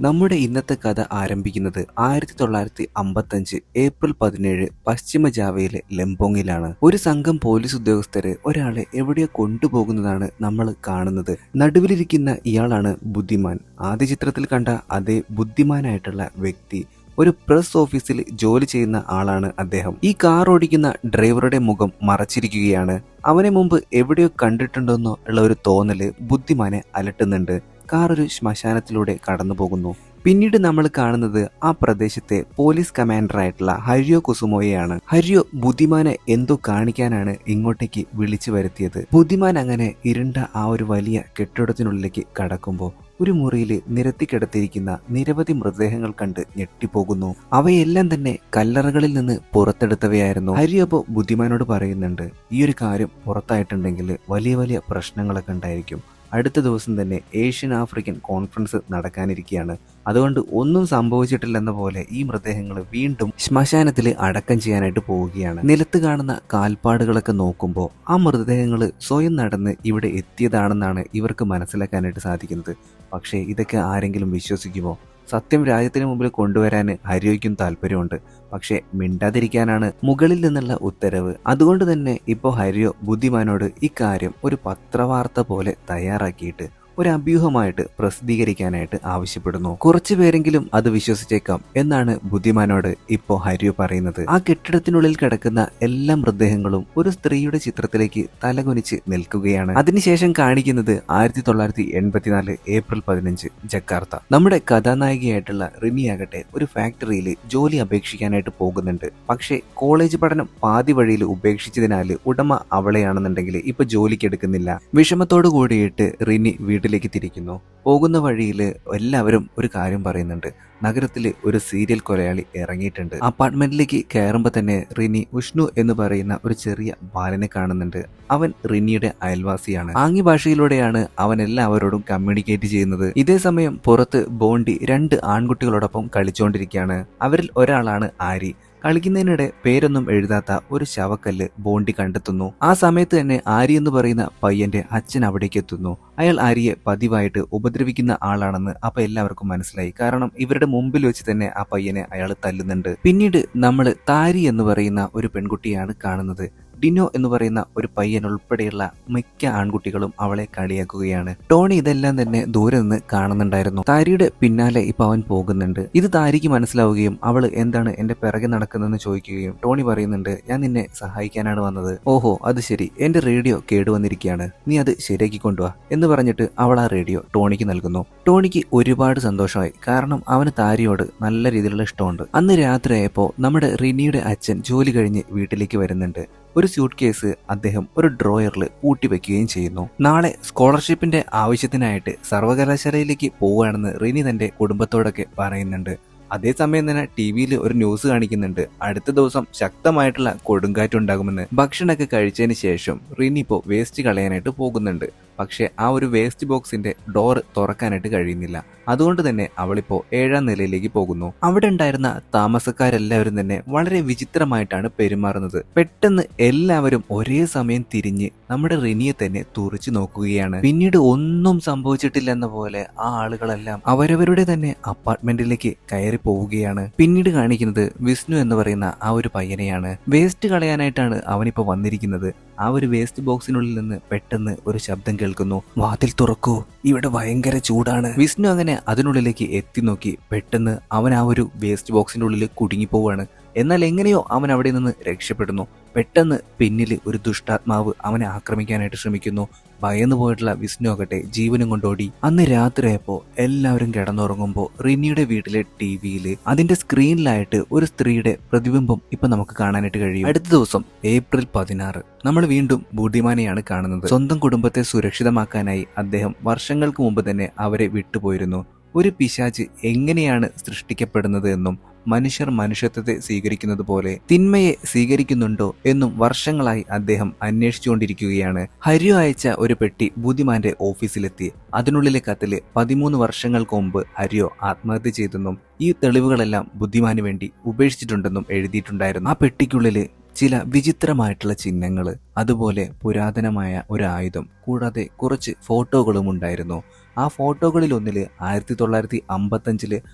നമ്മുടെ ഇന്നത്തെ കഥ ആരംഭിക്കുന്നത് 1955 ഏപ്രിൽ 17 പശ്ചിമ ജാവയിലെ ലംബോങ്ങിലാണ്. ഒരു സംഘം പോലീസ് ഉദ്യോഗസ്ഥര് ഒരാളെ എവിടെയോ കൊണ്ടുപോകുന്നതാണ് നമ്മൾ കാണുന്നത്. നടുവിലിരിക്കുന്ന ഇയാളാണ് ബുദ്ധിമാൻ. ആദ്യ ചിത്രത്തിൽ കണ്ട അതേ ബുദ്ധിമാനായിട്ടുള്ള വ്യക്തി. ഒരു പ്രസ് ഓഫീസിൽ ജോലി ചെയ്യുന്ന ആളാണ് അദ്ദേഹം. ഈ കാർ ഓടിക്കുന്ന ഡ്രൈവറുടെ മുഖം മറച്ചിരിക്കുകയാണ്. അവനെ മുമ്പ് എവിടെയോ കണ്ടിട്ടുണ്ടെന്നോ ഉള്ള ഒരു തോന്നല് ബുദ്ധിമാനെ അലട്ടുന്നുണ്ട്. കാർ ഒരു ശ്മശാനത്തിലൂടെ കടന്നു പോകുന്നു. പിന്നീട് നമ്മൾ കാണുന്നത് ആ പ്രദേശത്തെ പോലീസ് കമാൻഡറായിട്ടുള്ള ഹരിയോ കുസുമോയെയാണ്. ഹരിയോ ബുദ്ധിമാനെ എന്തോ കാണിക്കാനാണ് ഇങ്ങോട്ടേക്ക് വിളിച്ചു വരുത്തിയത്. ബുദ്ധിമാൻ അങ്ങനെ ഇരുണ്ട ആ ഒരു വലിയ കെട്ടിടത്തിനുള്ളിലേക്ക് കടക്കുമ്പോൾ ഒരു മുറിയിൽ നിരത്തിക്കിടത്തിയിരിക്കുന്ന നിരവധി മൃതദേഹങ്ങൾ കണ്ട് ഞെട്ടിപ്പോകുന്നു. അവയെല്ലാം തന്നെ കല്ലറകളിൽ നിന്ന് പുറത്തെടുത്തവയായിരുന്നു. ഹരിയോ അപ്പോൾ ബുദ്ധിമാനോട് പറയുന്നുണ്ട്, ഈ ഒരു കാര്യം പുറത്തായിട്ടുണ്ടെങ്കിൽ വലിയ വലിയ പ്രശ്നങ്ങളൊക്കെ ഉണ്ടായിരിക്കും. അടുത്ത ദിവസം തന്നെ ഏഷ്യൻ ആഫ്രിക്കൻ കോൺഫറൻസ് നടക്കാനിരിക്കുകയാണ്. അതുകൊണ്ട് ഒന്നും സംഭവിച്ചിട്ടില്ലെന്ന പോലെ ഈ മൃതദേഹങ്ങൾ വീണ്ടും ശ്മശാനത്തിൽ അടക്കം ചെയ്യാനായിട്ട് പോവുകയാണ്. നിലത്ത് കാണുന്ന കാൽപ്പാടുകളൊക്കെ നോക്കുമ്പോൾ ആ മൃതദേഹങ്ങൾ സ്വയം നടന്ന് ഇവിടെ എത്തിയതാണെന്നാണ് ഇവർക്ക് മനസ്സിലാക്കാനായിട്ട് സാധിക്കുന്നത്. പക്ഷേ ഇതൊക്കെ ആരെങ്കിലും വിശ്വസിക്കുമോ? സത്യം രാജ്യത്തിന് മുമ്പിൽ കൊണ്ടുവരാൻ ഹരിയോയ്ക്കും താല്പര്യമുണ്ട്. പക്ഷെ മിണ്ടാതിരിക്കാനാണ് മുകളിൽ നിന്നുള്ള ഉത്തരവ്. അതുകൊണ്ട് തന്നെ ഇപ്പോൾ ഹരിയോ ബുദ്ധിമാനോട് ഇക്കാര്യം ഒരു പത്രവാർത്ത പോലെ തയ്യാറാക്കിയിട്ട് ഒരു അഭ്യൂഹമായിട്ട് പ്രസിദ്ധീകരിക്കാനായിട്ട് ആവശ്യപ്പെടുന്നു. കുറച്ചു പേരെങ്കിലും അത് വിശ്വസിച്ചേക്കാം എന്നാണ് ബുദ്ധിമാനോട് ഇപ്പോൾ ഹരിയോ പറയുന്നത്. ആ കെട്ടിടത്തിനുള്ളിൽ കിടക്കുന്ന എല്ലാ മൃതദേഹങ്ങളും ഒരു സ്ത്രീയുടെ ചിത്രത്തിലേക്ക് തലകുനിച്ച് നിൽക്കുകയാണ്. അതിനുശേഷം കാണിക്കുന്നത് 1984 ഏപ്രിൽ 15 ജക്കാർത്ത. നമ്മുടെ കഥാനായികയായിട്ടുള്ള റിമിയാകട്ടെ ഒരു ഫാക്ടറിയിൽ ജോലി അപേക്ഷിക്കാനായിട്ട് പോകുന്നുണ്ട്. പക്ഷേ കോളേജ് പഠനം പാതി വഴിയിൽ ഉപേക്ഷിച്ചതിനാൽ ഉടമ അവളെയാണെന്നുണ്ടെങ്കിൽ ഇപ്പൊ ജോലിക്ക് എടുക്കുന്നില്ല. വിഷമത്തോടു കൂടിയിട്ട് റിനി വീട്ടിലേക്ക് തിരിക്കുന്നു. പോകുന്ന വഴിയിൽ എല്ലാവരും ഒരു കാര്യം പറയുന്നുണ്ട്, നഗരത്തിൽ ഒരു സീരിയൽ കൊലയാളി ഇറങ്ങിയിട്ടുണ്ട്. അപ്പാർട്ട്മെന്റിലേക്ക് കയറുമ്പോൾ തന്നെ റിനി വിഷ്ണു എന്ന് പറയുന്ന ഒരു ചെറിയ ബാലനെ കാണുന്നുണ്ട്. അവൻ റിനിയുടെ അയൽവാസിയാണ്. ആംഗ്യ ഭാഷയിലൂടെയാണ് അവൻ എല്ലാവരോടും കമ്മ്യൂണിക്കേറ്റ് ചെയ്യുന്നത്. ഇതേ സമയം പുറത്ത് ബോണ്ടി 2 ആൺകുട്ടികളോടൊപ്പം കളിച്ചുകൊണ്ടിരിക്കുകയാണ്. അവരിൽ ഒരാളാണ് ആരി. കളിക്കുന്നതിനിടെ പേരൊന്നും എഴുതാത്ത ഒരു ശവക്കല്ല് ബോണ്ടി കണ്ടെത്തുന്നു. ആ സമയത്ത് തന്നെ ആരി എന്ന് പറയുന്ന പയ്യന്റെ അച്ഛൻ അവിടേക്ക് എത്തുന്നു. അയാൾ ആരിയെ പതിവായിട്ട് ഉപദ്രവിക്കുന്ന ആളാണെന്ന് അപ്പൊ എല്ലാവർക്കും മനസ്സിലായി. കാരണം ഇവരുടെ മുമ്പിൽ വെച്ച് തന്നെ ആ പയ്യനെ അയാൾ തല്ലുന്നുണ്ട്. പിന്നീട് നമ്മൾ താരി എന്ന് പറയുന്ന ഒരു പെൺകുട്ടിയാണ് കാണുന്നത്. ഡിനോ എന്ന് പറയുന്ന ഒരു പയ്യൻ ഉൾപ്പെടെയുള്ള മിക്ക ആൺകുട്ടികളും അവളെ കളിയാക്കുകയാണ്. ടോണി ഇതെല്ലാം തന്നെ ദൂരെ നിന്ന് കാണുന്നുണ്ടായിരുന്നു. താരിയുടെ പിന്നാലെ ഇപ്പൊ അവൻ പോകുന്നുണ്ട്. ഇത് താരിക്ക് മനസ്സിലാവുകയും അവള് എന്താണ് എന്റെ പിറകെ നടക്കുന്നതെന്ന് ചോദിക്കുകയും ടോണി പറയുന്നുണ്ട്, ഞാൻ നിന്നെ സഹായിക്കാനാണ് വന്നത്. ഓഹോ അത് ശരി, എന്റെ റേഡിയോ കേടുവന്നിരിക്കുകയാണ്, നീ അത് ശരിയാക്കി കൊണ്ടുവാ എന്ന് പറഞ്ഞിട്ട് അവൾ ആ റേഡിയോ ടോണിക്ക് നൽകുന്നു. ടോണിക്ക് ഒരുപാട് സന്തോഷമായി. കാരണം അവന് താരിയോട് നല്ല രീതിയിലുള്ള ഇഷ്ടമുണ്ട്. അന്ന് രാത്രിയായപ്പോ നമ്മുടെ റിനിയുടെ അച്ഛൻ ജോലി കഴിഞ്ഞ് വീട്ടിലേക്ക് വരുന്നുണ്ട്. ഒരു സ്യൂട്ട് കേസ് അദ്ദേഹം ഒരു ഡ്രോയറിൽ പൂട്ടിവെക്കുകയും ചെയ്യുന്നു. നാളെ സ്കോളർഷിപ്പിന്റെ ആവശ്യത്തിനായിട്ട് സർവകലാശാലയിലേക്ക് പോവുകയാണെന്ന് റിനി തന്റെ കുടുംബത്തോടൊക്കെ പറയുന്നുണ്ട്. അതേസമയം തന്നെ ടി-വിയിൽ ഒരു ന്യൂസ് കാണിക്കുന്നുണ്ട്, അടുത്ത ദിവസം ശക്തമായിട്ടുള്ള കൊടുങ്കാറ്റുണ്ടാകുമെന്ന്. ഭക്ഷണമൊക്കെ കഴിച്ചതിന് ശേഷം റിനി ഇപ്പോൾ വേസ്റ്റ് കളയാനായിട്ട് പോകുന്നുണ്ട്. പക്ഷെ ആ ഒരു വേസ്റ്റ് ബോക്സിന്റെ ഡോറ് തുറക്കാനായിട്ട് കഴിയുന്നില്ല. അതുകൊണ്ട് തന്നെ അവളിപ്പോ 7ാം നിലയിലേക്ക് പോകുന്നു. അവിടെ ഉണ്ടായിരുന്ന താമസക്കാരെല്ലാവരും തന്നെ വളരെ വിചിത്രമായിട്ടാണ് പെരുമാറുന്നത്. പെട്ടെന്ന് എല്ലാവരും ഒരേ സമയം തിരിഞ്ഞ് നമ്മുടെ റിനിയെ തന്നെ തുറിച്ചു നോക്കുകയാണ്. പിന്നീട് ഒന്നും സംഭവിച്ചിട്ടില്ലെന്ന പോലെ ആ ആളുകളെല്ലാം അവരവരുടെ തന്നെ അപ്പാർട്ട്മെന്റിലേക്ക് കയറി പോവുകയാണ്. പിന്നീട് കാണിക്കുന്നത് വിഷ്ണു എന്ന് പറയുന്ന ആ ഒരു പയ്യനെയാണ്. വേസ്റ്റ് കളയാനായിട്ടാണ് അവനിപ്പോ വന്നിരിക്കുന്നത്. ആ ഒരു വേസ്റ്റ് ബോക്സിനുള്ളിൽ നിന്ന് പെട്ടെന്ന് ഒരു ശബ്ദം കേൾക്കുന്നു, വാതിൽ തുറക്കൂ, ഇവിടെ ഭയങ്കര ചൂടാണ്. വിഷ്ണു അങ്ങനെ അതിനുള്ളിലേക്ക് എത്തി നോക്കി. പെട്ടെന്ന് അവൻ ആ ഒരു വേസ്റ്റ് ബോക്സിന്റെ ഉള്ളിൽ കുടുങ്ങിപ്പോവാണ്. എന്നാൽ എങ്ങനെയോ അവൻ അവിടെ നിന്ന് രക്ഷപ്പെടുന്നു. പെട്ടെന്ന് പിന്നിൽ ഒരു ദുഷ്ടാത്മാവ് അവനെ ആക്രമിക്കാനായിട്ട് ശ്രമിക്കുന്നു. ഭയന്നു പോയിട്ടുള്ള വിഷ്ണു ആകട്ടെ ജീവനും കൊണ്ടോടി. അന്ന് രാത്രിയായപ്പോ എല്ലാവരും കിടന്നുറങ്ങുമ്പോൾ റിനിയുടെ വീട്ടിലെ ടി-വിയിൽ അതിന്റെ സ്ക്രീനിലായിട്ട് ഒരു സ്ത്രീയുടെ പ്രതിബിംബം ഇപ്പൊ നമുക്ക് കാണാനായിട്ട് കഴിയും. അടുത്ത ദിവസം ഏപ്രിൽ 16 നമ്മൾ വീണ്ടും ബുദ്ധിമാനെയാണ് കാണുന്നത്. സ്വന്തം കുടുംബത്തെ സുരക്ഷിതമാക്കാനായി അദ്ദേഹം വർഷങ്ങൾക്ക് മുമ്പ് തന്നെ അവരെ വിട്ടുപോയിരുന്നു. ഒരു പിശാച് എങ്ങനെയാണ് സൃഷ്ടിക്കപ്പെടുന്നത് എന്നും മനുഷ്യർ മനുഷ്യത്വത്തെ സ്വീകരിക്കുന്നത് പോലെ തിന്മയെ സ്വീകരിക്കുന്നുണ്ടോ എന്നും വർഷങ്ങളായി അദ്ദേഹം അന്വേഷിച്ചുകൊണ്ടിരിക്കുകയാണ്. ഹരിയോ അയച്ച ഒരു പെട്ടി ബുദ്ധിമാന്റെ ഓഫീസിലെത്തി. അതിനുള്ളിലെ കത്തില് 13 വർഷങ്ങൾക്ക് മുമ്പ് ഹരിയോ ആത്മഹത്യ ചെയ്തെന്നും ഈ തെളിവുകളെല്ലാം ബുദ്ധിമാന് വേണ്ടി ഉപേക്ഷിച്ചിട്ടുണ്ടെന്നും എഴുതിയിട്ടുണ്ടായിരുന്നു. ആ പെട്ടിക്കുള്ളില് ചില വിചിത്രമായിട്ടുള്ള ചിഹ്നങ്ങൾ, അതുപോലെ പുരാതനമായ ഒരു ആയുധം, കൂടാതെ കുറച്ച് ഫോട്ടോകളും ഉണ്ടായിരുന്നു. ആ ഫോട്ടോകളിലൊന്നില് 1955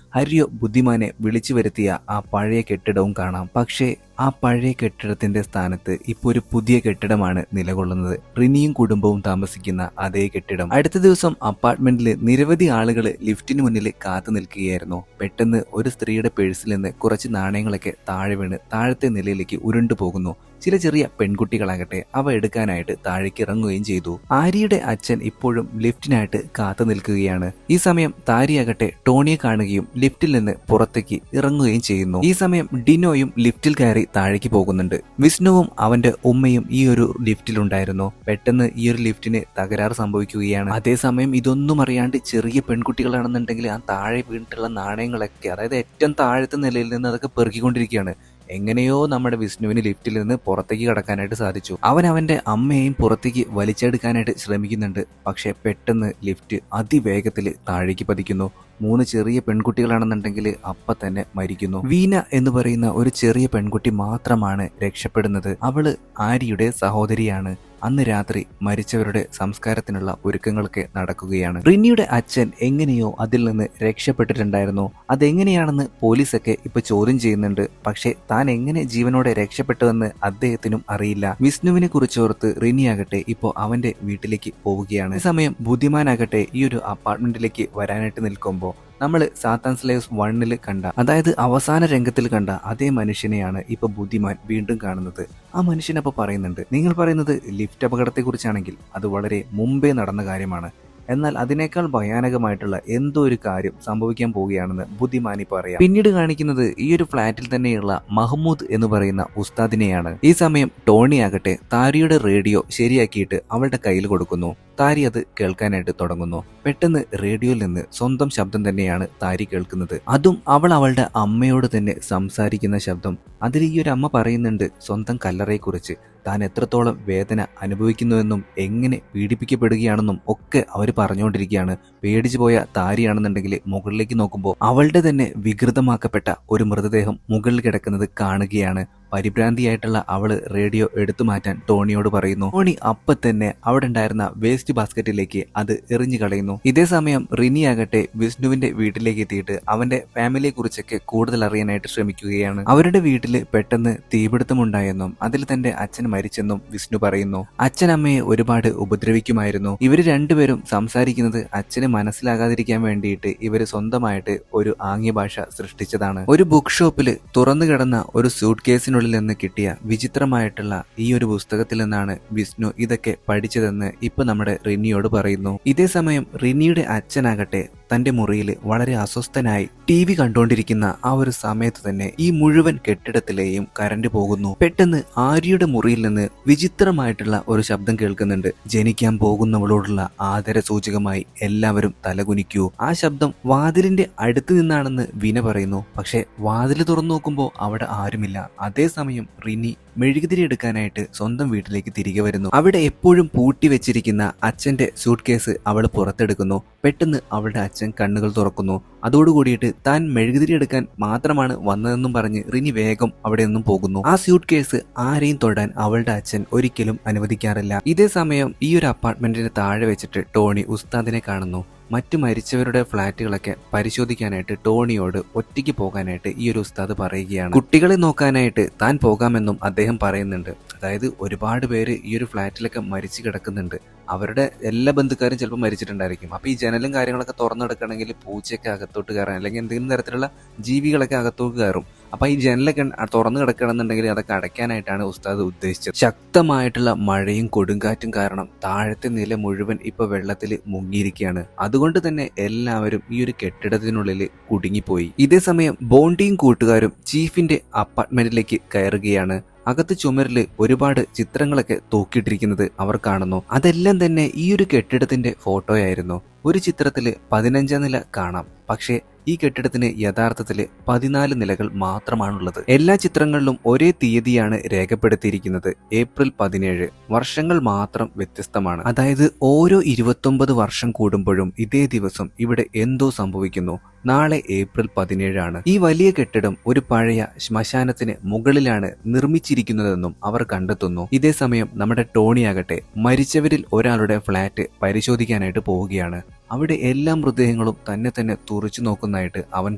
ഹരിയോ ബുദ്ധിമാനെ വിളിച്ചു വരുത്തിയ ആ പഴയ കെട്ടിടവും കാണാം. പക്ഷേ ആ പഴയ കെട്ടിടത്തിന്റെ സ്ഥാനത്ത് ഇപ്പോൾ ഒരു പുതിയ കെട്ടിടമാണ് നിലകൊള്ളുന്നത്. റിനിയും കുടുംബവും താമസിക്കുന്ന അതേ കെട്ടിടം. അടുത്ത ദിവസം അപ്പാർട്ട്മെന്റിൽ നിരവധി ആളുകൾ ലിഫ്റ്റിന് മുന്നിൽ കാത്തു നിൽക്കുകയായിരുന്നു. പെട്ടെന്ന് ഒരു സ്ത്രീയുടെ പേഴ്സിൽ നിന്ന് കുറച്ച് നാണയങ്ങളൊക്കെ താഴെ വീണ് താഴത്തെ നിലയിലേക്ക് ഉരുണ്ടു പോകുന്നു. ചില ചെറിയ പെൺകുട്ടികളാകട്ടെ അവ എടുക്കാനായിട്ട് താഴേക്ക് ഇറങ്ങുകയും ചെയ്തു. ആര്യയുടെ അച്ഛൻ ഇപ്പോഴും ലിഫ്റ്റിനായിട്ട് കാത്തു നിൽക്കുകയാണ്. ഈ സമയം താരിയാകട്ടെ ടോണിയെ കാണുകയും ലിഫ്റ്റിൽ നിന്ന് പുറത്തേക്ക് ഇറങ്ങുകയും ചെയ്യുന്നു. ഈ സമയം ഡിനോയും ലിഫ്റ്റിൽ കയറി താഴേക്ക് പോകുന്നുണ്ട്. വിഷ്ണുവും അവന്റെ ഉമ്മയും ഈ ഒരു ലിഫ്റ്റിലുണ്ടായിരുന്നു. പെട്ടെന്ന് ഈ ഒരു ലിഫ്റ്റിന് തകരാറ് സംഭവിക്കുകയാണ്. അതേസമയം ഇതൊന്നും അറിയാണ്ട് ചെറിയ പെൺകുട്ടികളാണെന്നുണ്ടെങ്കിൽ ആ താഴെ വീണിട്ടുള്ള നാണയങ്ങളൊക്കെ, അതായത് ഏറ്റവും താഴത്തെ നിലയിൽ നിന്ന് അതൊക്കെ പെറുക്കിക്കൊണ്ടിരിക്കുകയാണ്. എങ്ങനെയോ നമ്മുടെ വിഷ്ണുവിന് ലിഫ്റ്റിൽ നിന്ന് പുറത്തേക്ക് കടക്കാനായിട്ട് സാധിച്ചു. അവൻ അവന്റെ അമ്മയെയും പുറത്തേക്ക് വലിച്ചെടുക്കാനായിട്ട് ശ്രമിക്കുന്നുണ്ട്. പക്ഷെ പെട്ടെന്ന് ലിഫ്റ്റ് അതിവേഗത്തിൽ താഴേക്ക് പതിക്കുന്നു. 3 ചെറിയ പെൺകുട്ടികളാണെന്നുണ്ടെങ്കിൽ അപ്പം തന്നെ മരിക്കുന്നു. വീന എന്ന് പറയുന്ന ഒരു ചെറിയ പെൺകുട്ടി മാത്രമാണ് രക്ഷപ്പെടുന്നത്. അവള് ആര്യയുടെ സഹോദരിയാണ്. അന്ന് രാത്രി മരിച്ചവരുടെ സംസ്കാരത്തിനുള്ള ഒരുക്കങ്ങളൊക്കെ നടക്കുകയാണ്. റിനിയുടെ അച്ഛൻ എങ്ങനെയോ അതിൽ നിന്ന് രക്ഷപ്പെട്ടിട്ടുണ്ടായിരുന്നു. അതെങ്ങനെയാണെന്ന് പോലീസൊക്കെ ഇപ്പൊ ചോദ്യം ചെയ്യുന്നുണ്ട്. പക്ഷെ താൻ എങ്ങനെ ജീവനോടെ രക്ഷപ്പെട്ടുവെന്ന് അദ്ദേഹത്തിനും അറിയില്ല. വിഷ്ണുവിനെ കുറിച്ചോർത്ത് റിനിയാകട്ടെ ഇപ്പോ അവന്റെ വീട്ടിലേക്ക് പോവുകയാണ്. ഈ സമയം ബുദ്ധിമാനാകട്ടെ ഈ ഒരു അപ്പാർട്ട്മെന്റിലേക്ക് വരാനായിട്ട് നിൽക്കുമ്പോൾ നമ്മൾ സാത്താൻ സ്ലേവ്സ് 1 കണ്ട, അതായത് അവസാന രംഗത്തിൽ കണ്ട അതേ മനുഷ്യനെയാണ് ഇപ്പൊ ബുദ്ധിമാൻ വീണ്ടും കാണുന്നത്. ആ മനുഷ്യനപ്പോൾ പറയുന്നുണ്ട്, നിങ്ങൾ പറയുന്നത് ലിഫ്റ്റ് അപകടത്തെ കുറിച്ചാണെങ്കിൽ അത് വളരെ മുമ്പേ നടന്ന കാര്യമാണ്. എന്നാൽ അതിനേക്കാൾ ഭയാനകമായിട്ടുള്ള എന്തോ ഒരു കാര്യം സംഭവിക്കാൻ പോവുകയാണെന്ന് ബുദ്ധിമാനി പറയാം. പിന്നീട് കാണിക്കുന്നത് ഈ ഒരു ഫ്ലാറ്റിൽ തന്നെയുള്ള മഹ്മൂദ് എന്ന് പറയുന്ന ഉസ്താദിനെയാണ്. ഈ സമയം ടോണി ആകട്ടെ താരിയുടെ റേഡിയോ ശരിയാക്കിയിട്ട് അവളുടെ കയ്യിൽ കൊടുക്കുന്നു. താരി അത് കേൾക്കാനായിട്ട് തുടങ്ങുന്നു. പെട്ടെന്ന് റേഡിയോയിൽ നിന്ന് സ്വന്തം ശബ്ദം തന്നെയാണ് താരി കേൾക്കുന്നത്. അതും അവൾ അവളുടെ അമ്മയോട് തന്നെ സംസാരിക്കുന്ന ശബ്ദം. അതിൽ ഈ ഒരു അമ്മ പറയുന്നുണ്ട് സ്വന്തം കല്ലറയെക്കുറിച്ച്, താൻ എത്രത്തോളം വേദന അനുഭവിക്കുന്നുവെന്നും എങ്ങനെ പീഡിപ്പിക്കപ്പെടുകയാണെന്നും ഒക്കെ അവർ പറഞ്ഞുകൊണ്ടിരിക്കുകയാണ്. പേടിച്ചു പോയ താരിയാണെന്നുണ്ടെങ്കിൽ മുകളിലേക്ക് നോക്കുമ്പോൾ അവളുടെ തന്നെ വികൃതമാക്കപ്പെട്ട ഒരു മൃതദേഹം മുകളിൽ കിടക്കുന്നത് കാണുകയാണ്. പരിഭ്രാന്തിയായിട്ടുള്ള അവള് റേഡിയോ എടുത്തു മാറ്റാൻ ടോണിയോട് പറയുന്നു. ടോണി അപ്പം തന്നെ അവിടെ ഉണ്ടായിരുന്ന വേസ്റ്റ് ബാസ്ക്കറ്റിലേക്ക് അത് എറിഞ്ഞു കളയുന്നു. ഇതേ സമയം റിനി ആകട്ടെ വിഷ്ണുവിന്റെ വീട്ടിലേക്ക് എത്തിയിട്ട് അവന്റെ ഫാമിലിയെ കുറിച്ചൊക്കെ കൂടുതൽ അറിയാനായിട്ട് ശ്രമിക്കുകയാണ്. അവരുടെ വീട്ടില് പെട്ടെന്ന് തീപിടുത്തമുണ്ടായെന്നും അതിൽ തന്റെ അച്ഛൻ മരിച്ചെന്നും വിഷ്ണു പറയുന്നു. അച്ഛൻ അമ്മയെ ഒരുപാട് ഉപദ്രവിക്കുമായിരുന്നു. ഇവര് രണ്ടുപേരും സംസാരിക്കുന്നത് അച്ഛന് മനസ്സിലാകാതിരിക്കാൻ വേണ്ടിയിട്ട് ഇവര് സ്വന്തമായിട്ട് ഒരു ആംഗ്യ ഭാഷ സൃഷ്ടിച്ചതാണ്. ഒരു ബുക്ക് ഷോപ്പില് തുറന്നു കിടന്ന ഒരു സൂട്ട് കേസിനുള്ളിൽ നിന്ന് കിട്ടിയ വിചിത്രമായിട്ടുള്ള ഈ ഒരു പുസ്തകത്തിൽ നിന്നാണ് വിഷ്ണു ഇതൊക്കെ പഠിച്ചതെന്ന് ഇപ്പൊ നമ്മുടെ റിനിയോട് പറയുന്നു. ഇതേ സമയം റിനിയുടെ അച്ഛനാകട്ടെ തന്റെ മുറിയിൽ വളരെ അസ്വസ്ഥനായി TV കണ്ടുകൊണ്ടിരിക്കുന്ന ആ ഒരു സമയത്ത് തന്നെ ഈ മുഴുവൻ കെട്ടിടത്തിലെയും കറണ്ട് പോകുന്നു. പെട്ടെന്ന് ആര്യയുടെ മുറിയിൽ നിന്ന് വിചിത്രമായിട്ടുള്ള ഒരു ശബ്ദം കേൾക്കുന്നുണ്ട്. ജനിക്കാൻ പോകുന്നവളോടുള്ള ആദര സൂചകമായി എല്ലാവരും തലകുനിക്കൂ. ആ ശബ്ദം വാതിലിന്റെ അടുത്ത് നിന്നാണെന്ന് വിന പറയുന്നു. പക്ഷെ വാതിൽ തുറന്നു നോക്കുമ്പോൾ അവിടെ ആരുമില്ല. അതേസമയം റിനി മെഴുകുതിരി എടുക്കാനായിട്ട് സ്വന്തം വീട്ടിലേക്ക് തിരികെ വരുന്നു. അവിടെ എപ്പോഴും പൂട്ടി വെച്ചിരിക്കുന്ന അച്ഛന്റെ സൂട്ട് കേസ് അവൾ പുറത്തെടുക്കുന്നു. പെട്ടെന്ന് അവളുടെ അച്ഛൻ കണ്ണുകൾ തുറക്കുന്നു. അതോടുകൂടിയിട്ട് താൻ മെഴുകുതിരി എടുക്കാൻ മാത്രമാണ് വന്നതെന്നും പറഞ്ഞ് റിനി വേഗം അവിടെ നിന്നും പോകുന്നു. ആ സ്യൂട്ട് കേസ് ആരെയും തൊടാൻ അവളുടെ അച്ഛൻ ഒരിക്കലും അനുവദിക്കാറില്ല. ഇതേ സമയം ഈ ഒരു അപ്പാർട്ട്മെന്റിന് താഴെ വെച്ചിട്ട് ടോണി ഉസ്താദിനെ കാണുന്നു. മറ്റു മരിച്ചവരുടെ ഫ്ളാറ്റുകളൊക്കെ പരിശോധിക്കാനായിട്ട് ടോണിയോട് ഒറ്റയ്ക്ക് പോകാനായിട്ട് ഈ ഒരു ഉസ്താദ് പറയുകയാണ്. കുട്ടികളെ നോക്കാനായിട്ട് താൻ പോകാമെന്നും അദ്ദേഹം പറയുന്നുണ്ട്. അതായത് ഒരുപാട് പേര് ഈ ഒരു ഫ്ളാറ്റിലൊക്കെ മരിച്ചു കിടക്കുന്നുണ്ട്. അവരുടെ എല്ലാ ബന്ധുക്കാരും ചിലപ്പോൾ മരിച്ചിട്ടുണ്ടായിരിക്കും. അപ്പോൾ ഈ ജനലും കാര്യങ്ങളൊക്കെ തുറന്നെടുക്കണമെങ്കിൽ പൂച്ചയൊക്കെ അകത്തോട്ട് കയറാൻ അല്ലെങ്കിൽ എന്തെങ്കിലും തരത്തിലുള്ള ജീവികളൊക്കെ അകത്തോട്ട് കയറും. അപ്പോൾ ഈ ജനലൊക്കെ തുറന്നു കിടക്കണമെന്നുണ്ടെങ്കിൽ അതൊക്കെ അടയ്ക്കാനായിട്ടാണ് ഉസ്താദ് ഉദ്ദേശിച്ചത്. ശക്തമായിട്ടുള്ള മഴയും കൊടുങ്കാറ്റും കാരണം താഴത്തെ നില മുഴുവൻ ഇപ്പൊ വെള്ളത്തിൽ മുങ്ങിയിരിക്കുകയാണ്. അതുകൊണ്ട് തന്നെ എല്ലാവരും ഈ ഒരു കെട്ടിടത്തിനുള്ളിൽ കുടുങ്ങിപ്പോയി. ഇതേ സമയം ബോണ്ടിയും കൂട്ടുകാരും ചീഫിന്റെ അപ്പാർട്ട്മെന്റിലേക്ക് കയറുകയാണ്. അകത്ത് ചുമരില് ഒരുപാട് ചിത്രങ്ങളൊക്കെ തൂക്കിയിട്ടിരിക്കുന്നത് അവർ കാണുന്നു. അതെല്ലാം തന്നെ ഈ ഒരു കെട്ടിടത്തിന്റെ ഫോട്ടോയായിരുന്നു. ഒരു ചിത്രത്തില് 15 നില കാണാം. പക്ഷേ ഈ കെട്ടിടത്തിന് യഥാർത്ഥത്തില് 14 നിലകൾ മാത്രമാണുള്ളത്. എല്ലാ ചിത്രങ്ങളിലും ഒരേ തീയതിയാണ് രേഖപ്പെടുത്തിയിരിക്കുന്നത്, ഏപ്രിൽ 17. വർഷങ്ങൾ മാത്രം വ്യത്യസ്തമാണ്. അതായത് ഓരോ 29 വർഷം കൂടുമ്പോഴും ഇതേ ദിവസം ഇവിടെ എന്തോ സംഭവിക്കുന്നു. നാളെ ഏപ്രിൽ 17 ഈ വലിയ കെട്ടിടം ഒരു പഴയ ശ്മശാനത്തിന് മുകളിലാണ് നിർമ്മിച്ചിരിക്കുന്നതെന്നും അവർ കണ്ടെത്തുന്നു. ഇതേ സമയം നമ്മുടെ ടോണിയാകട്ടെ മരിച്ചവരിൽ ഒരാളുടെ ഫ്ളാറ്റ് പരിശോധിക്കാനായിട്ട് പോവുകയാണ്. അവിടെ എല്ലാ മൃതദേഹങ്ങളും തന്നെ തുറച്ചു നോക്കുന്നതായിട്ട് അവൻ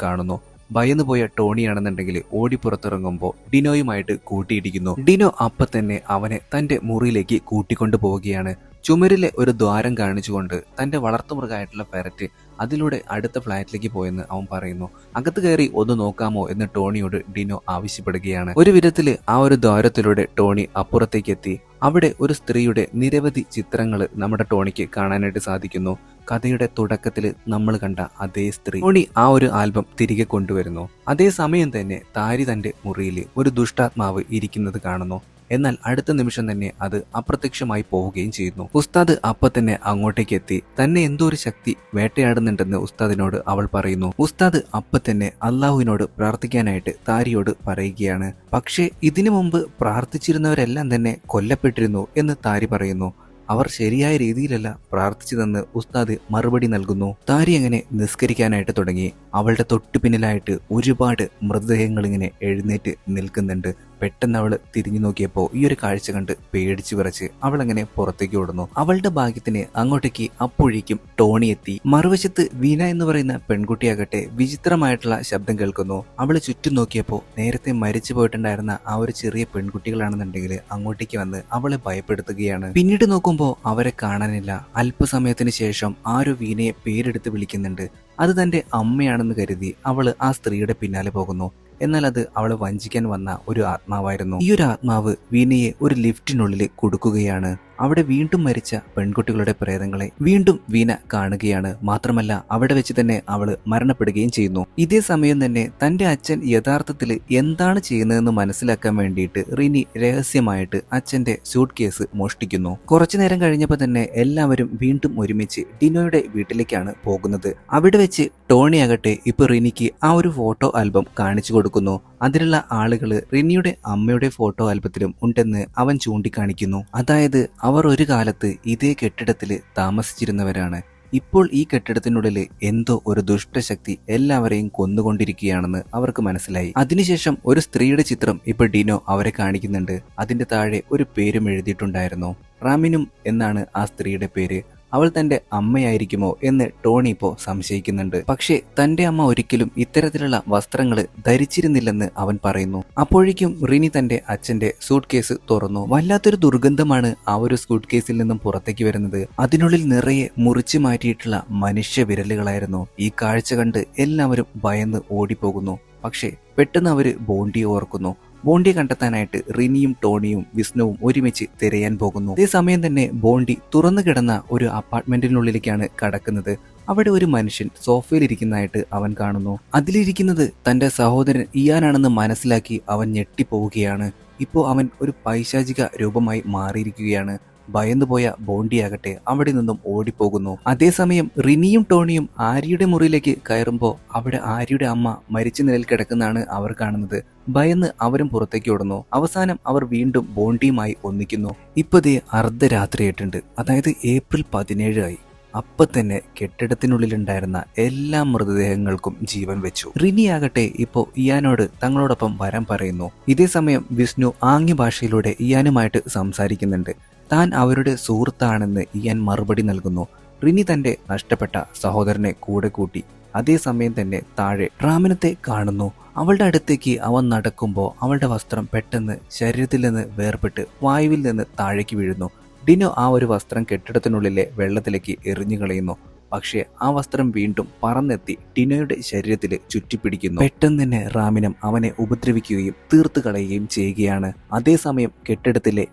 കാണുന്നു. ഭയന്നുപോയ ടോണിയാണെന്നുണ്ടെങ്കിൽ ഓടി പുറത്തിറങ്ങുമ്പോൾ ഡിനോയുമായിട്ട് കൂട്ടിയിടിക്കുന്നു. ഡിനോ അപ്പം തന്നെ അവനെ തന്റെ മുറിയിലേക്ക് കൂട്ടിക്കൊണ്ടു പോവുകയാണ്. ചുമരിലെ ഒരു ദ്വാരം കാണിച്ചുകൊണ്ട് തന്റെ വളർത്തുമൃഗമായിട്ടുള്ള ഫെററ്റ് അതിലൂടെ അടുത്ത ഫ്ലാറ്റിലേക്ക് പോയെന്ന് അവൻ പറയുന്നു. അകത്ത് കയറി ഒന്ന് നോക്കാമോ എന്ന് ടോണിയോട് ഡിനോ ആവശ്യപ്പെടുകയാണ്. ഒരു വിധത്തില് ആ ഒരു ദ്വാരത്തിലൂടെ ടോണി അപ്പുറത്തേക്ക് എത്തി. അവിടെ ഒരു സ്ത്രീയുടെ നിരവധി ചിത്രങ്ങൾ നമ്മുടെ ടോണിക്ക് കാണാനായിട്ട് സാധിക്കുന്നു. കഥയുടെ തുടക്കത്തിൽ നമ്മൾ കണ്ട അതേ സ്ത്രീ. ടോണി ആ ഒരു ആൽബം തിരികെ കൊണ്ടുവരുന്നു. അതേസമയം തന്നെ താരി തന്റെ മുറിയിൽ ഒരു ദുഷ്ടാത്മാവ് ഇരിക്കുന്നത് കാണുന്നു. എന്നാൽ അടുത്ത നിമിഷം തന്നെ അത് അപ്രത്യക്ഷമായി പോവുകയും ചെയ്യുന്നു. ഉസ്താദ് അപ്പൊ തന്നെ അങ്ങോട്ടേക്ക് എത്തി തന്നെ എന്തോ ഒരു ശക്തി വേട്ടയാടുന്നുണ്ടെന്ന് ഉസ്താദിനോട് അവൾ പറയുന്നു. ഉസ്താദ് അപ്പൊ തന്നെ അള്ളാഹുവിനോട് പ്രാർത്ഥിക്കാനായിട്ട് താരിയോട് പറയുകയാണ്. പക്ഷേ ഇതിനു മുമ്പ് പ്രാർത്ഥിച്ചിരുന്നവരെല്ലാം തന്നെ കൊല്ലപ്പെട്ടിരുന്നു എന്ന് താരി പറയുന്നു. അവർ ശരിയായ രീതിയിലല്ല പ്രാർത്ഥിച്ചതെന്ന് ഉസ്താദ് മറുപടി നൽകുന്നു. താരി അങ്ങനെ നിസ്കരിക്കാനായിട്ട് തുടങ്ങി. അവളുടെ തൊട്ടു പിന്നിലായിട്ട് ഒരുപാട് മൃതദേഹങ്ങൾ ഇങ്ങനെ എഴുന്നേറ്റ് നിൽക്കുന്നുണ്ട്. പെട്ടെന്ന് അവള് തിരിഞ്ഞു നോക്കിയപ്പോൾ ഈ ഒരു കാഴ്ച കണ്ട് പേടിച്ചു വിറച്ച് അവളങ്ങനെ പുറത്തേക്ക് ഓടുന്നു. അവളുടെ ഭാഗ്യത്തിന് അങ്ങോട്ടേക്ക് അപ്പോഴേക്കും ടോണി എത്തി. മറുവശത്ത് വീണ എന്ന് പറയുന്ന പെൺകുട്ടിയാകട്ടെ വിചിത്രമായിട്ടുള്ള ശബ്ദം കേൾക്കുന്നു. അവള് ചുറ്റും നോക്കിയപ്പോൾ നേരത്തെ മരിച്ചു പോയിട്ടുണ്ടായിരുന്ന ആ ഒരു ചെറിയ പെൺകുട്ടികളാണെന്നുണ്ടെങ്കിൽ അങ്ങോട്ടേക്ക് വന്ന് അവളെ ഭയപ്പെടുത്തുകയാണ്. പിന്നീട് നോക്കുമ്പോൾ അവരെ കാണാനില്ല. അല്പസമയത്തിന് ശേഷം ആ ഒരു വീണയെ പേരെടുത്ത് വിളിക്കുന്നുണ്ട്. അത് തന്റെ അമ്മയാണെന്ന് കരുതി അവള് ആ സ്ത്രീയുടെ പിന്നാലെ പോകുന്നു. എന്നാൽ അത് അവളെ വഞ്ചിക്കാൻ വന്ന ഒരു ആത്മാവായിരുന്നു. ഈ ഒരു ആത്മാവ് വീണയെ ഒരു ലിഫ്റ്റിനുള്ളിൽ കൊടുക്കുകയാണ്. അവിടെ വീണ്ടും മരിച്ച പെൺകുട്ടികളുടെ പ്രേതങ്ങളെ വീണ്ടും വീണ കാണുകയാണ്. മാത്രമല്ല അവിടെ വെച്ച് തന്നെ അവള് മരണപ്പെടുകയും ചെയ്യുന്നു. ഇതേ സമയം തന്നെ തന്റെ അച്ഛൻ യഥാർത്ഥത്തിൽ എന്താണ് ചെയ്യുന്നതെന്ന് മനസ്സിലാക്കാൻ വേണ്ടിയിട്ട് റിനി രഹസ്യമായിട്ട് അച്ഛന്റെ സ്യൂട്ട് കേസ് മോഷ്ടിക്കുന്നു. കുറച്ചു നേരം കഴിഞ്ഞപ്പോൾ തന്നെ എല്ലാവരും വീണ്ടും ഒരുമിച്ച് ഡിനോയുടെ വീട്ടിലേക്കാണ് പോകുന്നത്. അവിടെ വെച്ച് ടോണി ആകട്ടെ ഇപ്പൊ റിനിക്ക് ആ ഒരു ഫോട്ടോ ആൽബം കാണിച്ചു കൊടുക്കുന്നു. അതിലുള്ള ആളുകള് റിനിയുടെ അമ്മയുടെ ഫോട്ടോ ആൽബത്തിലും ഉണ്ടെന്ന് അവൻ ചൂണ്ടിക്കാണിക്കുന്നു. അതായത് അവർ ഒരു കാലത്ത് ഇതേ കെട്ടിടത്തിൽ താമസിച്ചിരുന്നവരാണ്. ഇപ്പോൾ ഈ കെട്ടിടത്തിനുള്ളിൽ എന്തോ ഒരു ദുഷ്ടശക്തി എല്ലാവരെയും കൊന്നുകൊണ്ടിരിക്കുകയാണെന്ന് അവർക്ക് മനസ്സിലായി. അതിനുശേഷം ഒരു സ്ത്രീയുടെ ചിത്രം ഇപ്പൊ ഡിനോ അവരെ കാണിക്കുന്നുണ്ട്. അതിന്റെ താഴെ ഒരു പേരും എഴുതിയിട്ടുണ്ടായിരുന്നു. റാമിനും എന്നാണ് ആ സ്ത്രീയുടെ പേര്. അവൾ തന്റെ അമ്മയായിരിക്കുമോ എന്ന് ടോണി ഇപ്പോ സംശയിക്കുന്നുണ്ട്. പക്ഷേ തന്റെ അമ്മ ഒരിക്കലും ഇത്തരത്തിലുള്ള വസ്ത്രങ്ങൾ ധരിച്ചിരുന്നില്ലെന്ന് അവൻ പറയുന്നു. അപ്പോഴേക്കും റിനി തന്റെ അച്ഛന്റെ സൂട്ട് കേസ് തുറന്നു. വല്ലാത്തൊരു ദുർഗന്ധമാണ് ആ ഒരു സൂട്ട് കേസിൽ നിന്നും പുറത്തേക്ക് വരുന്നത്. അതിനുള്ളിൽ നിറയെ മുറിച്ചു മാറ്റിയിട്ടുള്ള മനുഷ്യ വിരലുകളായിരുന്നു. ഈ കാഴ്ച കണ്ട് എല്ലാവരും ഭയന്ന് ഓടിപ്പോകുന്നു. പക്ഷേ പെട്ടെന്ന് അവര് ബോണ്ടിയെ ഓർക്കുന്നു. ബോണ്ടിയെ കണ്ടെത്താനായിട്ട് റിനിയും ടോണിയും വിഷ്ണുവും ഒരുമിച്ച് തിരയാൻ പോകുന്നു. അതേസമയം തന്നെ ബോണ്ടി തുറന്നു കിടന്ന ഒരു അപ്പാർട്ട്മെന്റിനുള്ളിലേക്കാണ് കടക്കുന്നത്. അവിടെ ഒരു മനുഷ്യൻ സോഫയിലിരിക്കുന്നതായിട്ട് അവൻ കാണുന്നു. അതിലിരിക്കുന്നത് തന്റെ സഹോദരൻ ഇയാനാണെന്ന് മനസ്സിലാക്കി അവൻ ഞെട്ടിപ്പോവുകയാണ്. ഇപ്പോൾ അവൻ ഒരു പൈശാചിക രൂപമായി മാറിയിരിക്കുകയാണ്. ഭയന്നുപോയ ബോണ്ടിയാകട്ടെ അവിടെ നിന്നും ഓടിപ്പോകുന്നു. അതേസമയം റിനിയും ടോണിയും ആര്യയുടെ മുറിയിലേക്ക് കയറുമ്പോൾ അവിടെ ആര്യയുടെ അമ്മ മരിച്ച നിലയിൽ കിടക്കുന്നതാണ് അവർ കാണുന്നത്. ഭയന്ന് അവരും പുറത്തേക്ക് ഓടുന്നു. അവസാനം അവർ വീണ്ടും ബോണ്ടിയുമായി ഒന്നിക്കുന്നു. ഇപ്പതേ അർദ്ധരാത്രിയായിട്ടുണ്ട്. അതായത് ഏപ്രിൽ 17 ആയി. അപ്പൊ തന്നെ കെട്ടിടത്തിനുള്ളിലുണ്ടായിരുന്ന എല്ലാ മൃതദേഹങ്ങൾക്കും ജീവൻ വെച്ചു. റിനിയാകട്ടെ ഇപ്പോ ഇയാനോട് തങ്ങളോടൊപ്പം വരാൻ പറയുന്നു. ഇതേ സമയം വിഷ്ണു ആംഗ്യ ഭാഷയിലൂടെ ഇയാനുമായിട്ട് സംസാരിക്കുന്നുണ്ട്. താൻ അവരുടെ സുഹൃത്താണെന്ന് ഇയാൻ മറുപടി നൽകുന്നു. റിനി തന്റെ നഷ്ടപ്പെട്ട സഹോദരനെ കൂടെ കൂട്ടി. അതേസമയം തന്നെ താഴെ റാമിനത്തെ കാണുന്നു. അവളുടെ അടുത്തേക്ക് അവൻ നടക്കുമ്പോൾ അവളുടെ വസ്ത്രം പെട്ടെന്ന് ശരീരത്തിൽ നിന്ന് വേർപെട്ട് വായുവിൽ നിന്ന് താഴേക്ക് വീഴുന്നു. ഡിനോ ആ ഒരു വസ്ത്രം കെട്ടിടത്തിനുള്ളിലെ വെള്ളത്തിലേക്ക് എറിഞ്ഞു കളയുന്നു. പക്ഷേ ആ വസ്ത്രം വീണ്ടും പറന്നെത്തി ഡിനോയുടെ ശരീരത്തിൽ ചുറ്റിപ്പിടിക്കുന്നു. പെട്ടെന്ന് തന്നെ റാമിനം അവനെ ഉപദ്രവിക്കുകയും തീർത്തു കളയുകയും ചെയ്യുകയാണ്. അതേസമയം കെട്ടിടത്തിലെ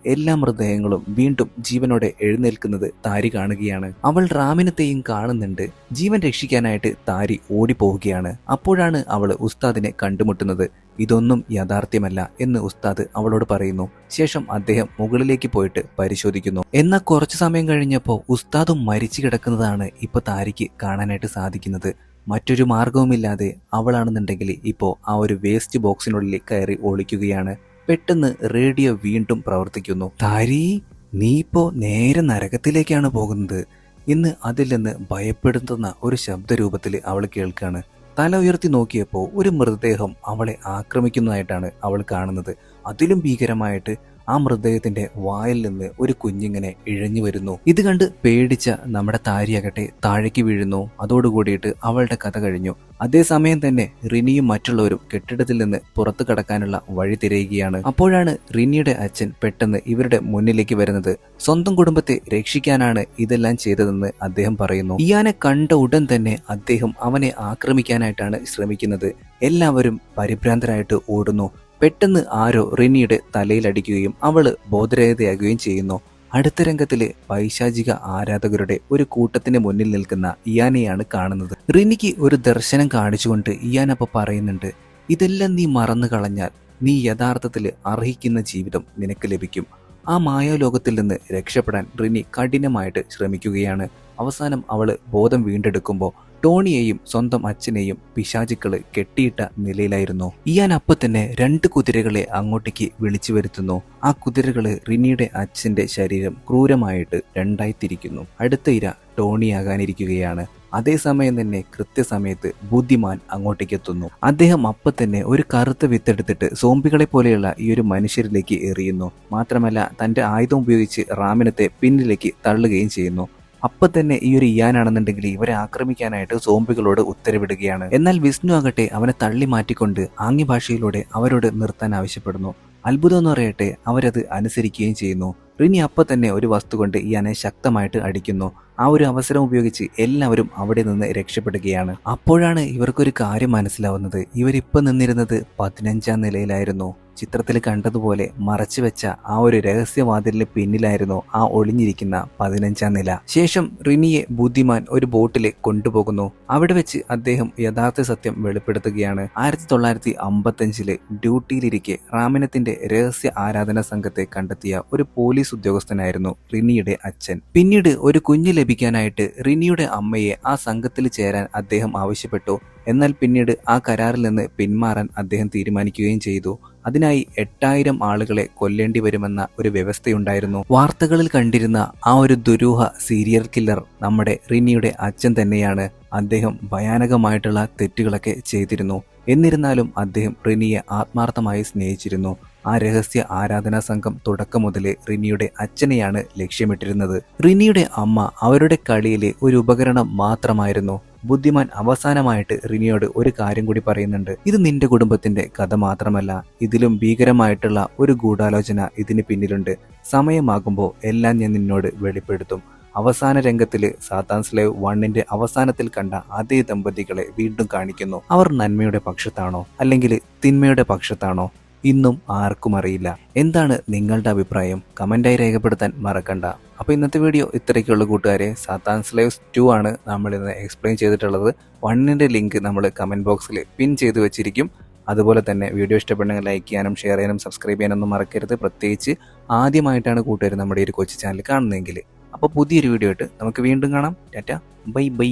എല്ലാ മൃതദേഹങ്ങളും വീണ്ടും ജീവനോടെ എഴുന്നേൽക്കുന്നത് താരി കാണുകയാണ്. അവൾ റാമിനത്തെയും കാണുന്നുണ്ട്. ജീവൻ രക്ഷിക്കാനായിട്ട് താരി ഓടിപ്പോവുകയാണ്. അപ്പോഴാണ് അവൾ ഉസ്താദിനെ കണ്ടുമുട്ടുന്നത്. ഇതൊന്നും യാഥാർത്ഥ്യമല്ല എന്ന് ഉസ്താദ് അവളോട് പറയുന്നു. ശേഷം അദ്ദേഹം മുകളിലേക്ക് പോയിട്ട് പരിശോധിക്കുന്നു. എന്നാൽ കുറച്ചു സമയം കഴിഞ്ഞപ്പോൾ ഉസ്താദും മരിച്ചു കിടക്കുന്നതാണ് ഇപ്പൊ താരിക്ക് കാണാനായിട്ട് സാധിക്കുന്നത്. മറ്റൊരു മാർഗവുമില്ലാതെ അവളാണെന്നുണ്ടെങ്കിൽ ഇപ്പോൾ ആ ഒരു വേസ്റ്റ് ബോക്സിനുള്ളിൽ കയറി ഒളിക്കുകയാണ്. പെട്ടെന്ന് റേഡിയോ വീണ്ടും പ്രവർത്തിക്കുന്നു. താരി, നീ ഇപ്പോ നേരെ നരകത്തിലേക്കാണ് പോകുന്നത് എന്ന് അതിൽ നിന്ന് ഭയപ്പെടുത്തുന്ന ഒരു ശബ്ദരൂപത്തിൽ അവൾ കേൾക്കാണ്. തല ഉയർത്തി നോക്കിയപ്പോൾ ഒരു മൃതദേഹം അവളെ ആക്രമിക്കുന്നതായിട്ടാണ് അവൾ കാണുന്നത്. അതിലും ഭീകരമായിട്ട് ആ മൃതദേഹത്തിന്റെ വായിൽ നിന്ന് ഒരു കുഞ്ഞിങ്ങനെ ഇഴഞ്ഞു വരുന്നു. ഇത് കണ്ട് പേടിച്ച നമ്മുടെ താരിയാകട്ടെ താഴേക്ക് വീഴുന്നു. അതോടുകൂടിയിട്ട് അവളുടെ കഥ കഴിഞ്ഞു. അതേസമയം തന്നെ റിനിയും മറ്റുള്ളവരും കെട്ടിടത്തിൽ നിന്ന് പുറത്തു കടക്കാനുള്ള വഴി തിരയുകയാണ്. അപ്പോഴാണ് റിനിയുടെ അച്ഛൻ പെട്ടെന്ന് ഇവരുടെ മുന്നിലേക്ക് വരുന്നത്. സ്വന്തം കുടുംബത്തെ രക്ഷിക്കാനാണ് ഇതെല്ലാം ചെയ്തതെന്ന് അദ്ദേഹം പറയുന്നു. ഇയാനെ കണ്ട ഉടൻ തന്നെ അദ്ദേഹം അവനെ ആക്രമിക്കാനായിട്ടാണ് ശ്രമിക്കുന്നത്. എല്ലാവരും പരിഭ്രാന്തരായിട്ട് ഓടുന്നു. പെട്ടെന്ന് ആരോ റിനിയുടെ തലയിലടിക്കുകയും അവള് ബോധരഹിതയാകുകയും ചെയ്യുന്നു. അടുത്ത രംഗത്തിലെ പൈശാചിക ആരാധകരുടെ ഒരു കൂട്ടത്തിന് മുന്നിൽ നിൽക്കുന്ന ഇയാനെയാണ് കാണുന്നത്. റിനിക്ക് ഒരു ദർശനം കാണിച്ചുകൊണ്ട് ഇയാൻ അപ്പൊ പറയുന്നുണ്ട്, ഇതെല്ലാം നീ മറന്നു കളഞ്ഞാൽ നീ യഥാർത്ഥത്തിൽ അർഹിക്കുന്ന ജീവിതം നിനക്ക് ലഭിക്കും. ആ മായാലോകത്തിൽ നിന്ന് രക്ഷപ്പെടാൻ റിനി കഠിനമായിട്ട് ശ്രമിക്കുകയാണ്. അവസാനം അവള് ബോധം വീണ്ടെടുക്കുമ്പോൾ ടോണിയെയും സ്വന്തം അച്ഛനെയും പിശാചുക്കള് കെട്ടിയിട്ട നിലയിലായിരുന്നു. ഇയാൻ അപ്പൊ തന്നെ 2 കുതിരകളെ അങ്ങോട്ടേക്ക് വിളിച്ചു വരുത്തുന്നു. ആ കുതിരകള് റിനിയുടെ അച്ഛന്റെ ശരീരം ക്രൂരമായിട്ട് 2ആയി തിരിക്കുന്നു. അടുത്ത ഇര ടോണിയാകാനിരിക്കുകയാണ്. അതേസമയം തന്നെ കൃത്യസമയത്ത് ബുദ്ധിമാൻ അങ്ങോട്ടേക്ക് എത്തുന്നു. അദ്ദേഹം അപ്പൊ തന്നെ ഒരു കറുത്ത വിത്തെടുത്തിട്ട് സോംബികളെ പോലെയുള്ള ഈ ഒരു മനുഷ്യരിലേക്ക് എറിയുന്നു. മാത്രമല്ല തന്റെ ആയുധം ഉപയോഗിച്ച് റാമിനത്തെ പിന്നിലേക്ക് തള്ളുകയും ചെയ്യുന്നു. അപ്പൊ തന്നെ ഈ ഒരു ഇയാനാണെന്നുണ്ടെങ്കിൽ ഇവരെ ആക്രമിക്കാനായിട്ട് സോംബികളോട് ഉത്തരവിടുകയാണ്. എന്നാൽ വിഷ്ണു ആകട്ടെ അവനെ തള്ളി മാറ്റിക്കൊണ്ട് ആംഗ്യഭാഷയിലൂടെ അവരോട് നിർത്താൻ ആവശ്യപ്പെടുന്നു. അത്ഭുതം എന്ന് പറയട്ടെ, അവരത് അനുസരിക്കുകയും ചെയ്യുന്നു. റിനി അപ്പൊ തന്നെ ഒരു വസ്തു കൊണ്ട് ഇയാനെ ശക്തമായിട്ട് അടിക്കുന്നു. ആ ഒരു അവസരം ഉപയോഗിച്ച് എല്ലാവരും അവിടെ നിന്ന് രക്ഷപ്പെടുകയാണ്. അപ്പോഴാണ് ഇവർക്കൊരു കാര്യം മനസ്സിലാവുന്നത്. ഇവരിപ്പോൾ നിന്നിരുന്നത് 15ാം നിലയിലായിരുന്നു. ചിത്രത്തിൽ കണ്ടതുപോലെ മറച്ചു വെച്ച ആ ഒരു രഹസ്യവാതിലിന് പിന്നിലായിരുന്നു ആ ഒളിഞ്ഞിരിക്കുന്ന 15ാം നില. ശേഷം റിനിയെ ബുദ്ധിമാൻ ഒരു ബോട്ടിൽ കൊണ്ടുപോകുന്നു. അവിടെ വെച്ച് അദ്ദേഹം യഥാർത്ഥ സത്യം വെളിപ്പെടുത്തുകയാണ്. 1955 ഡ്യൂട്ടിയിലിരിക്കെ റാമിനത്തിന്റെ രഹസ്യ ആരാധന സംഘത്തെ കണ്ടെത്തിയ ഒരു പോലീസ് ഉദ്യോഗസ്ഥനായിരുന്നു റിനിയുടെ അച്ഛൻ. പിന്നീട് ഒരു കുഞ്ഞ് ലഭിക്കാനായിട്ട് റിനിയുടെ അമ്മയെ ആ സംഘത്തിൽ ചേരാൻ അദ്ദേഹം ആവശ്യപ്പെട്ടു. എന്നാൽ പിന്നീട് ആ കരാറിൽ നിന്ന് പിന്മാറാൻ അദ്ദേഹം തീരുമാനിക്കുകയും ചെയ്തു. അതിനായി 8000 ആളുകളെ കൊല്ലേണ്ടി വരുമെന്ന ഒരു വ്യവസ്ഥയുണ്ടായിരുന്നു. വാർത്തകളിൽ കണ്ടിരുന്ന ആ ഒരു ദുരൂഹ സീരിയൽ കില്ലർ നമ്മുടെ റിനിയുടെ അച്ഛൻ തന്നെയാണ്. അദ്ദേഹം ഭയാനകമായിട്ടുള്ള തെറ്റുകളൊക്കെ ചെയ്തിരുന്നു. എന്നിരുന്നാലും അദ്ദേഹം റിനിയെ ആത്മാർത്ഥമായി സ്നേഹിച്ചിരുന്നു. ആ രഹസ്യ ആരാധനാ സംഘം തുടക്കം മുതലേ റിനിയുടെ അച്ഛനെയാണ് ലക്ഷ്യമിട്ടിരുന്നത്. റിനിയുടെ അമ്മ അവരുടെ കളിയിലെ ഒരു ഉപകരണം മാത്രമായിരുന്നു. ബുദ്ധിമാൻ അവസാനമായിട്ട് റിനിയോട് ഒരു കാര്യം കൂടി പറയുന്നുണ്ട്. ഇത് നിന്റെ കുടുംബത്തിന്റെ കഥ മാത്രമല്ല, ഇതിലും ഭീകരമായിട്ടുള്ള ഒരു ഗൂഢാലോചന ഇതിന് പിന്നിലുണ്ട്. സമയമാകുമ്പോൾ എല്ലാം ഞാൻ നിന്നോട് വെളിപ്പെടുത്തും. അവസാന രംഗത്തില് സാത്താൻ സ്ലേവ് 1ന്റെ അവസാനത്തിൽ കണ്ട അതേ ദമ്പതികളെ വീണ്ടും കാണിക്കുന്നു. അവർ നന്മയുടെ പക്ഷത്താണോ അല്ലെങ്കിൽ തിന്മയുടെ പക്ഷത്താണോ? ഇന്നും ആർക്കും അറിയില്ല. എന്താണ് നിങ്ങളുടെ അഭിപ്രായം? കമന്റായി രേഖപ്പെടുത്താൻ മറക്കണ്ട. അപ്പോൾ ഇന്നത്തെ വീഡിയോ ഇത്രയ്ക്കുള്ള കൂട്ടുകാരെ. സാത്താൻ സ്ലേവ്സ് 2 ആണ് നമ്മൾ ഇന്ന് എക്സ്പ്ലെയിൻ ചെയ്തിട്ടുള്ളത്. 1ന്റെ ലിങ്ക് നമ്മൾ കമന്റ് ബോക്സിൽ പിൻ ചെയ്ത് വെച്ചിരിക്കും. അതുപോലെ തന്നെ വീഡിയോ ഇഷ്ടപ്പെടുന്നെങ്കിൽ ലൈക്ക് ചെയ്യാനും ഷെയർ ചെയ്യാനും സബ്സ്ക്രൈബ് ചെയ്യാനൊന്നും മറക്കരുത്. പ്രത്യേകിച്ച് ആദ്യമായിട്ടാണ് കൂട്ടുകാർ നമ്മുടെ ഒരു കൊച്ചു ചാനൽ കാണുന്നതെങ്കിൽ. അപ്പോൾ പുതിയൊരു വീഡിയോ ആയിട്ട് നമുക്ക് വീണ്ടും കാണാം. Tata, bye bye.